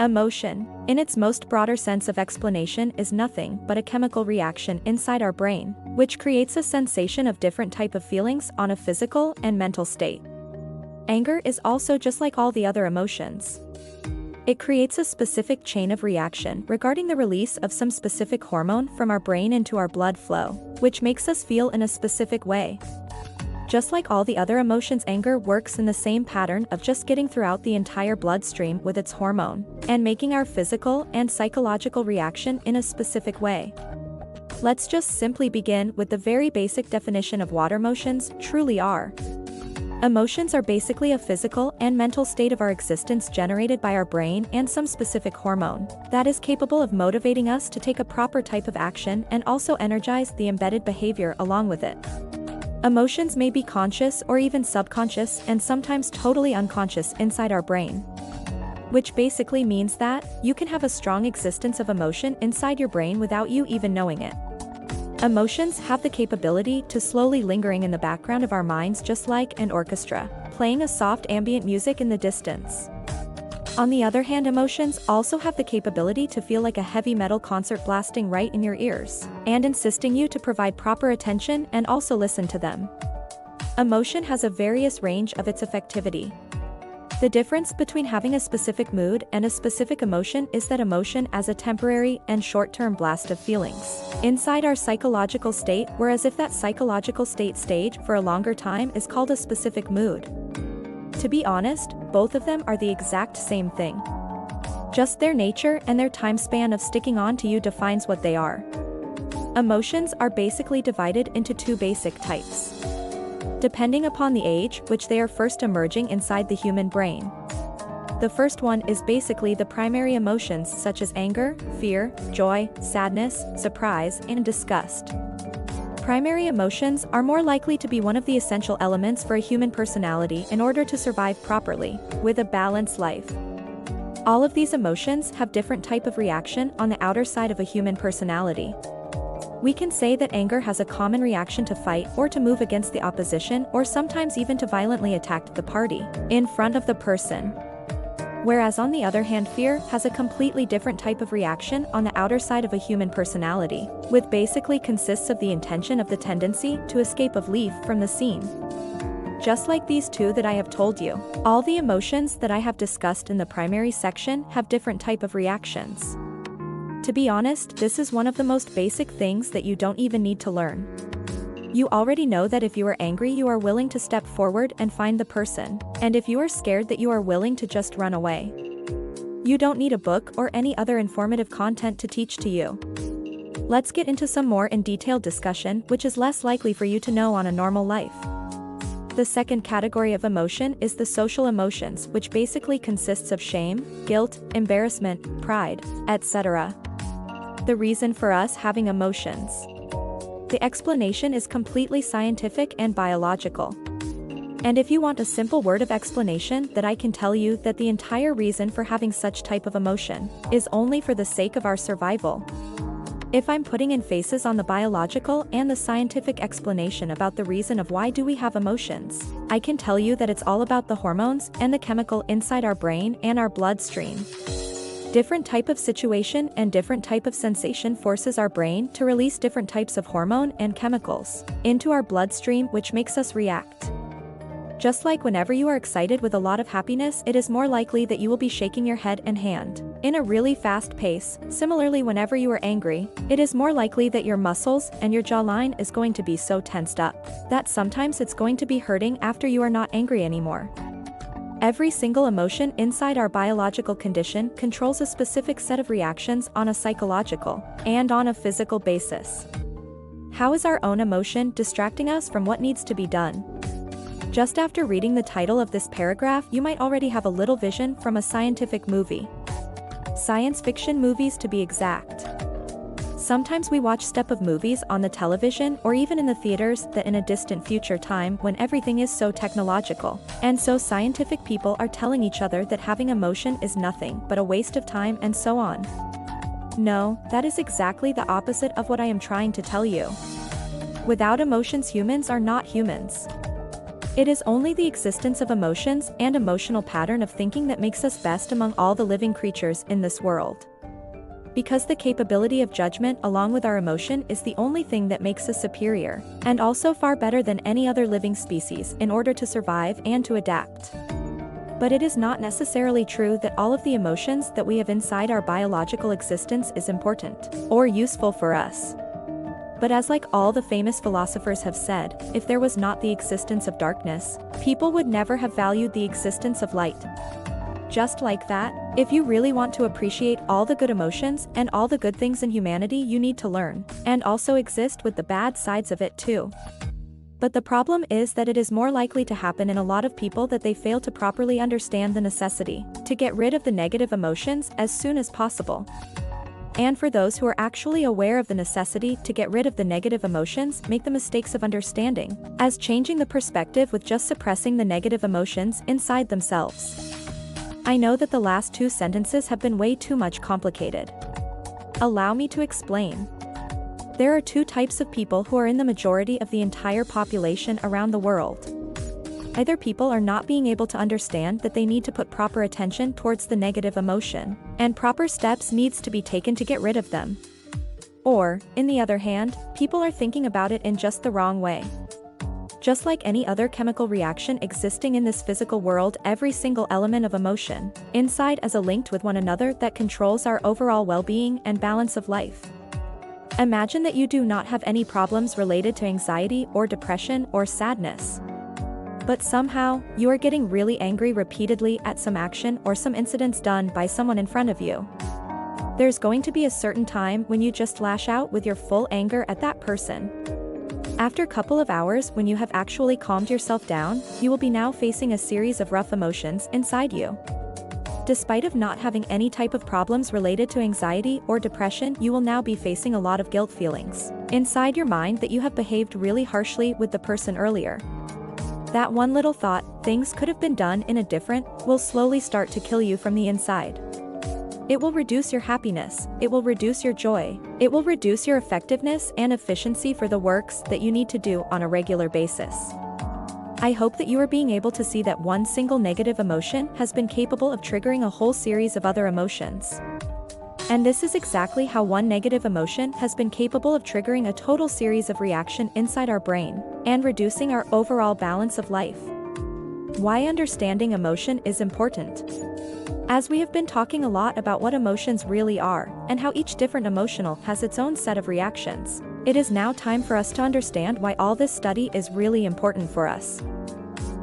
Emotion, in its most broader sense of explanation, is nothing but a chemical reaction inside our brain, which creates a sensation of different type of feelings on a physical and mental state. Anger is also just like all the other emotions. It creates a specific chain of reaction regarding the release of some specific hormone from our brain into our blood flow, which makes us feel in a specific way. Just like all the other emotions, anger works in the same pattern of just getting throughout the entire bloodstream with its hormone, and making our physical and psychological reaction in a specific way. Let's just simply begin with the very basic definition of what emotions truly are. Emotions are basically a physical and mental state of our existence generated by our brain and some specific hormone that is capable of motivating us to take a proper type of action and also energize the embedded behavior along with it. Emotions may be conscious or even subconscious and sometimes totally unconscious inside our brain, which basically means that you can have a strong existence of emotion inside your brain without you even knowing it. Emotions have the capability to slowly lingering in the background of our minds, just like an orchestra, playing a soft ambient music in the distance. On the other hand, emotions also have the capability to feel like a heavy metal concert blasting right in your ears, and insisting you to provide proper attention and also listen to them. Emotion has a various range of its effectivity. The difference between having a specific mood and a specific emotion is that emotion as a temporary and short-term blast of feelings inside our psychological state, whereas if that psychological state stayed for a longer time is called a specific mood. To be honest, both of them are the exact same thing. Just their nature and their time span of sticking on to you defines what they are. Emotions are basically divided into two basic types, depending upon the age which they are first emerging inside the human brain. The first one is basically the primary emotions such as anger, fear, joy, sadness, surprise, and disgust. Primary emotions are more likely to be one of the essential elements for a human personality in order to survive properly, with a balanced life. All of these emotions have different type of reaction on the outer side of a human personality. We can say that anger has a common reaction to fight or to move against the opposition, or sometimes even to violently attack the party in front of the person. Whereas on the other hand, fear has a completely different type of reaction on the outer side of a human personality, which basically consists of the intention of the tendency to escape or leave from the scene. Just like these two that I have told you, all the emotions that I have discussed in the primary section have different type of reactions. To be honest, this is one of the most basic things that you don't even need to learn. You already know that if you are angry, you are willing to step forward and find the person, and if you are scared, that you are willing to just run away. You don't need a book or any other informative content to teach to you. Let's get into some more in detailed discussion, which is less likely for you to know on a normal life. The second category of emotion is the social emotions, which basically consists of shame, guilt, embarrassment, pride, etc. The reason for us having emotions. The explanation is completely scientific and biological. And if you want a simple word of explanation, that I can tell you that the entire reason for having such type of emotion is only for the sake of our survival. If I'm putting in faces on the biological and the scientific explanation about the reason of why do we have emotions, I can tell you that it's all about the hormones and the chemical inside our brain and our bloodstream. Different type of situation and different type of sensation forces our brain to release different types of hormone and chemicals into our bloodstream, which makes us react. Just like whenever you are excited with a lot of happiness, it is more likely that you will be shaking your head and hand in a really fast pace. Similarly, whenever you are angry, it is more likely that your muscles and your jawline is going to be so tensed up that sometimes it's going to be hurting after you are not angry anymore. Every single emotion inside our biological condition controls a specific set of reactions on a psychological and on a physical basis. How is our own emotion distracting us from what needs to be done? Just after reading the title of this paragraph, you might already have a little vision from a scientific movie. Science fiction movies, to be exact. Sometimes we watch step of movies on the television or even in the theaters that in a distant future time when everything is so technological, and so scientific people are telling each other that having emotion is nothing but a waste of time and so on. No, that is exactly the opposite of what I am trying to tell you. Without emotions, humans are not humans. It is only the existence of emotions and emotional pattern of thinking that makes us best among all the living creatures in this world. Because the capability of judgment along with our emotion is the only thing that makes us superior, and also far better than any other living species in order to survive and to adapt. But it is not necessarily true that all of the emotions that we have inside our biological existence is important or useful for us. But as like all the famous philosophers have said, if there was not the existence of darkness, people would never have valued the existence of light. Just like that, if you really want to appreciate all the good emotions and all the good things in humanity, you need to learn, and also exist with the bad sides of it too. But the problem is that it is more likely to happen in a lot of people that they fail to properly understand the necessity to get rid of the negative emotions as soon as possible. And for those who are actually aware of the necessity to get rid of the negative emotions, make the mistakes of understanding as changing the perspective with just suppressing the negative emotions inside themselves. I know that the last two sentences have been way too much complicated. Allow me to explain. There are two types of people who are in the majority of the entire population around the world. Either people are not being able to understand that they need to put proper attention towards the negative emotion, and proper steps needs to be taken to get rid of them. Or, in the other hand, people are thinking about it in just the wrong way. Just like any other chemical reaction existing in this physical world, every single element of emotion inside is linked with one another that controls our overall well-being and balance of life. Imagine that you do not have any problems related to anxiety or depression or sadness. But somehow, you are getting really angry repeatedly at some action or some incidents done by someone in front of you. There's going to be a certain time when you just lash out with your full anger at that person. After a couple of hours, when you have actually calmed yourself down, you will be now facing a series of rough emotions inside you. Despite of not having any type of problems related to anxiety or depression, you will now be facing a lot of guilt feelings inside your mind that you have behaved really harshly with the person earlier. That one little thought, things could have been done in a different, will slowly start to kill you from the inside. It will reduce your happiness, it will reduce your joy, it will reduce your effectiveness and efficiency for the works that you need to do on a regular basis. I hope that you are being able to see that one single negative emotion has been capable of triggering a whole series of other emotions. And this is exactly how one negative emotion has been capable of triggering a total series of reaction inside our brain, and reducing our overall balance of life. Why understanding emotion is important. As we have been talking a lot about what emotions really are, and how each different emotional has its own set of reactions, it is now time for us to understand why all this study is really important for us.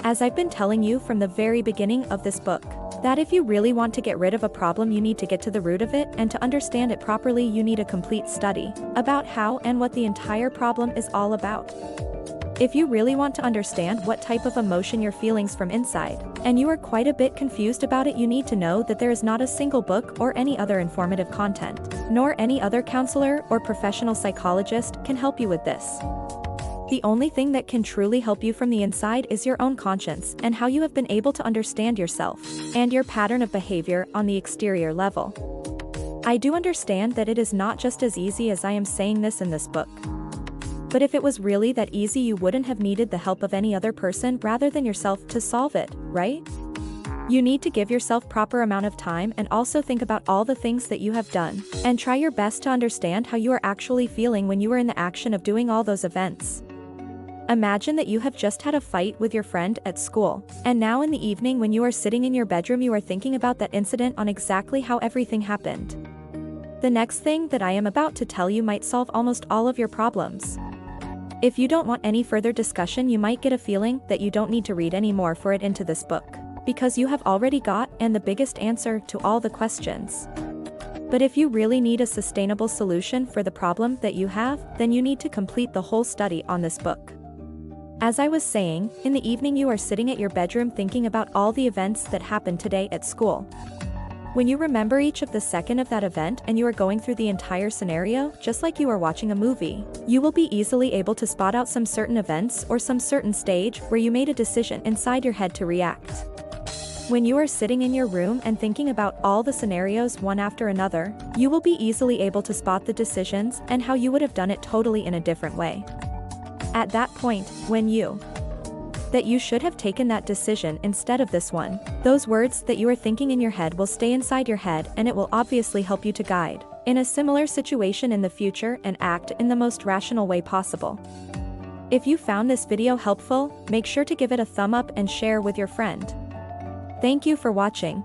As I've been telling you from the very beginning of this book, that if you really want to get rid of a problem, you need to get to the root of it, and to understand it properly you need a complete study about how and what the entire problem is all about. If you really want to understand what type of emotion you're feeling from inside, and you are quite a bit confused about it, you need to know that there is not a single book or any other informative content, nor any other counselor or professional psychologist can help you with this. The only thing that can truly help you from the inside is your own conscience and how you have been able to understand yourself and your pattern of behavior on the exterior level. I do understand that it is not just as easy as I am saying this in this book. But if it was really that easy, you wouldn't have needed the help of any other person rather than yourself to solve it, right? You need to give yourself proper amount of time and also think about all the things that you have done, and try your best to understand how you are actually feeling when you were in the action of doing all those events. Imagine that you have just had a fight with your friend at school, and now in the evening when you are sitting in your bedroom you are thinking about that incident on exactly how everything happened. The next thing that I am about to tell you might solve almost all of your problems. If you don't want any further discussion, you might get a feeling that you don't need to read any more for it into this book, because you have already got and the biggest answer to all the questions. But if you really need a sustainable solution for the problem that you have, then you need to complete the whole study on this book. As I was saying, in the evening you are sitting at your bedroom thinking about all the events that happened today at school. When you remember each of the second of that event and you are going through the entire scenario, just like you are watching a movie, you will be easily able to spot out some certain events or some certain stage where you made a decision inside your head to react. When you are sitting in your room and thinking about all the scenarios one after another, you will be easily able to spot the decisions and how you would have done it totally in a different way. At that point, when you that you should have taken that decision instead of this one. Those words that you are thinking in your head will stay inside your head, and it will obviously help you to guide in a similar situation in the future and act in the most rational way possible. If you found this video helpful, make sure to give it a thumb up and share with your friend. Thank you for watching.